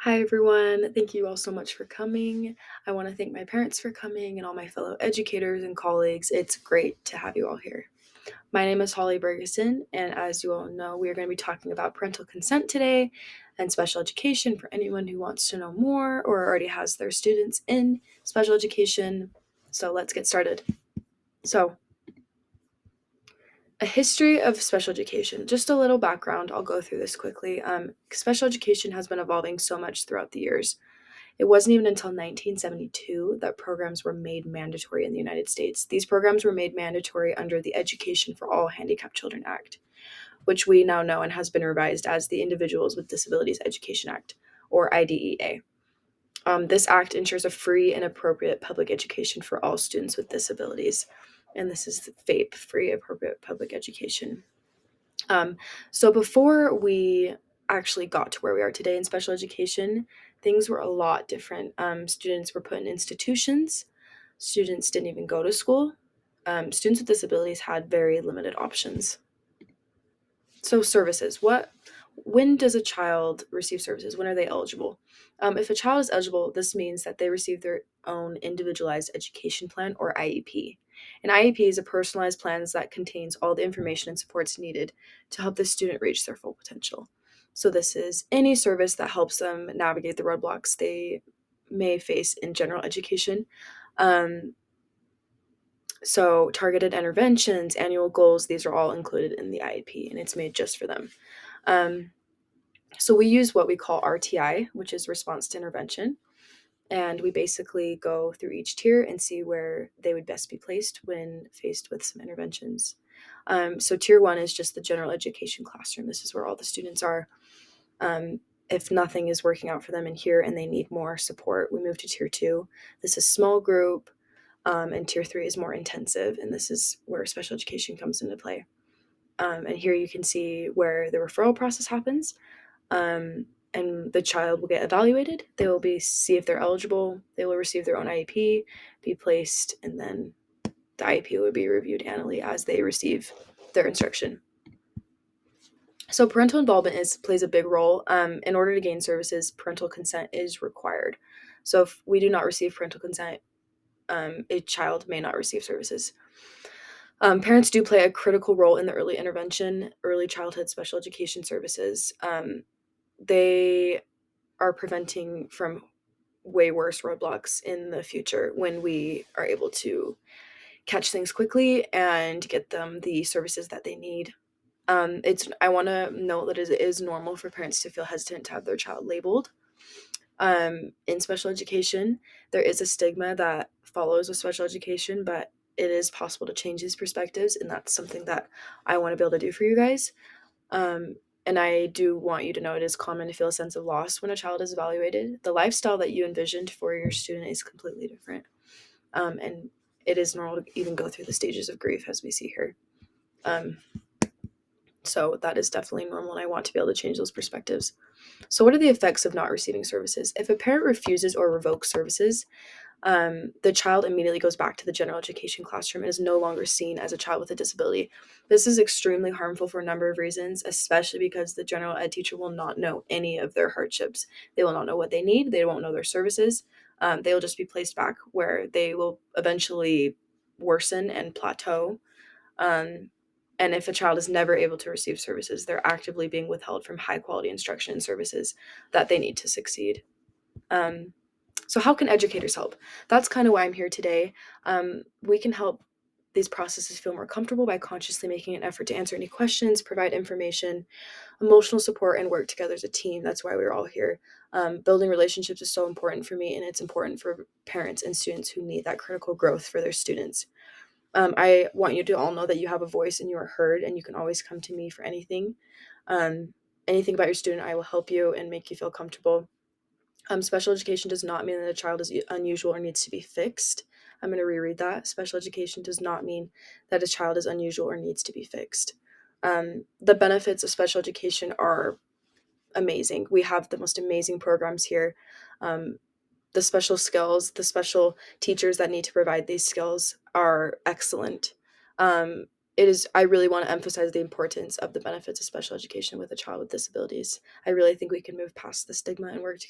Hi, everyone. Thank you all so much for coming. I want to thank my parents for coming and all my fellow educators and colleagues. It's great to have you all here. My name is Holly Bergeson, and as you all know, we are going to be talking about parental consent today and special education for anyone who wants to know more or already has their students in special education. So let's get started. So, a history of special education. Just a little background. I'll go through this quickly. Special education has been evolving so much throughout the years. It wasn't even until 1972 that programs were made mandatory in the United States. These programs were made mandatory under the Education for All Handicapped Children Act, which we now know and has been revised as the Individuals with Disabilities Education Act, or IDEA. This act ensures a free and appropriate public education for all students with disabilities. And this is FAPE, free, appropriate public education. Um, so before we actually got to where we are today in special education, things were a lot different. Students were put in institutions. Students didn't even go to school. Students with disabilities had very limited options. So services, when does a child receive services? When are they eligible? If a child is eligible, this means that they receive their own individualized education plan, or IEP. An IEP is a personalized plan that contains all the information and supports needed to help the student reach their full potential. So this is any service that helps them navigate the roadblocks they may face in general education. Um, so targeted interventions, annual goals, these are all included in the IEP, and it's made just for them. Um, so we use what we call RTI, which is response to intervention. And we basically go through each tier and see where they would best be placed when faced with some interventions. So tier one is just the general education classroom. This is where all the students are. If nothing is working out for them in here and they need more support, we move to tier two. This is small group, and tier three is more intensive. And this is where special education comes into play. And here you can see where the referral process happens. And the child will get evaluated. They will see if they're eligible. They will receive their own IEP, be placed, and then the IEP will be reviewed annually as they receive their instruction. So parental involvement plays a big role. In order to gain services, parental consent is required. So if we do not receive parental consent, a child may not receive services. Parents do play a critical role in the early intervention, early childhood special education services. They are preventing from way worse roadblocks in the future when we are able to catch things quickly and get them the services that they need. I want to note that it is normal for parents to feel hesitant to have their child labeled. In special education, there is a stigma that follows with special education, but it is possible to change these perspectives, and that's something that I want to be able to do for you guys. Um, and I do want you to know it is common to feel a sense of loss when a child is evaluated. The lifestyle that you envisioned for your student is completely different. And it is normal to even go through the stages of grief as we see here. Um, so that is definitely normal, and I want to be able to change those perspectives. So, what are the effects of not receiving services? If a parent refuses or revokes services, the child immediately goes back to the general education classroom and is no longer seen as a child with a disability. This is extremely harmful for a number of reasons, especially because the general ed teacher will not know any of their hardships. They will not know what they need. They won't know their services. They will just be placed back where they will eventually worsen and plateau. Um, and if a child is never able to receive services, they're actively being withheld from high quality instruction and services that they need to succeed. Um, so, how can educators help? That's kind of why I'm here today. We can help these processes feel more comfortable by consciously making an effort to answer any questions, provide information, emotional support, and work together as a team. That's why we're all here. Building relationships is so important for me, and it's important for parents and students who need that critical growth for their students. I want you to all know that you have a voice and you are heard, and you can always come to me for anything. Um, Anything about your student, I will help you and make you feel comfortable. Special education does not mean that a child is unusual or needs to be fixed. I'm going to reread that. Special education does not mean that a child is unusual or needs to be fixed. The benefits of special education are amazing. We have the most amazing programs here. The special skills, the special teachers that need to provide these skills are excellent. I really want to emphasize the importance of the benefits of special education with a child with disabilities. I really think we can move past the stigma and work